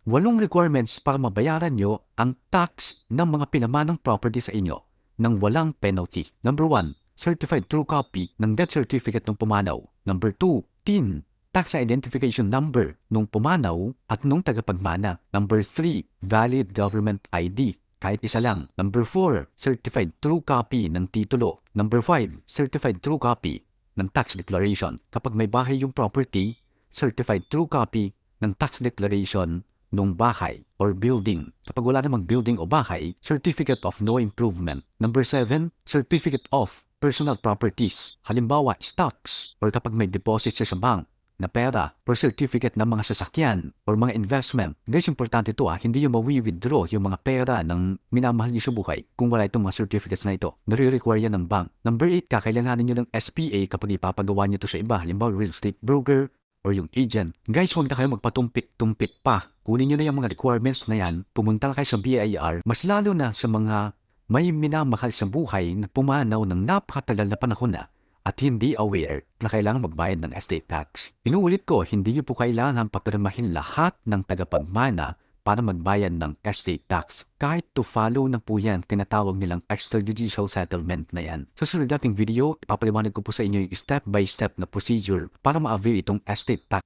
8 requirements para mabayaran nyo ang tax ng mga pinamanang property sa inyo nang walang penalty. Number 1, certified true copy ng death certificate ng pumanaw. Number 2, TIN, tax identification number nung pumanaw at nung tagapagmana. Number 3, valid government ID, kahit isa lang. Number 4, certified true copy ng titulo. Number 5, certified true copy ng tax declaration. Kapag may bahay yung property, certified true copy ng tax declaration nung bahay or building. Kapag wala namang building o bahay, certificate of no improvement. Number 7, certificate of personal properties. Halimbawa, stocks or kapag may deposit sa bank na pera or certificate ng mga sasakyan or mga investment. Guys, importante ito hindi yung mawi-withdraw yung mga pera ng minamahal niyo sa buhay kung wala itong mga certificates na ito. Nare-require yan ng bank. Number 8, kakailanganin niyo ng SPA kapag ipapagawa niyo ito sa iba. Halimbawa, real estate broker or yung agent. Guys, huwag na kayo magpatumpik-tumpik pa. Kunin nyo na yung mga requirements na yan, pumunta na kayo sa BIR, mas lalo na sa mga may minamahal sa buhay na pumanaw ng napakatagal na panahon na at hindi aware na kailangan magbayad ng estate tax. Inuulit ko, hindi nyo po kailangan pagpirmahin lahat ng tagapagmana para magbayad ng estate tax. Kahit to follow na po yan, tinatawag nilang extrajudicial settlement na yan. Sa susunod nating video, ipapaliwanag ko po sa inyo yung step-by-step na procedure para ma-avail itong estate tax.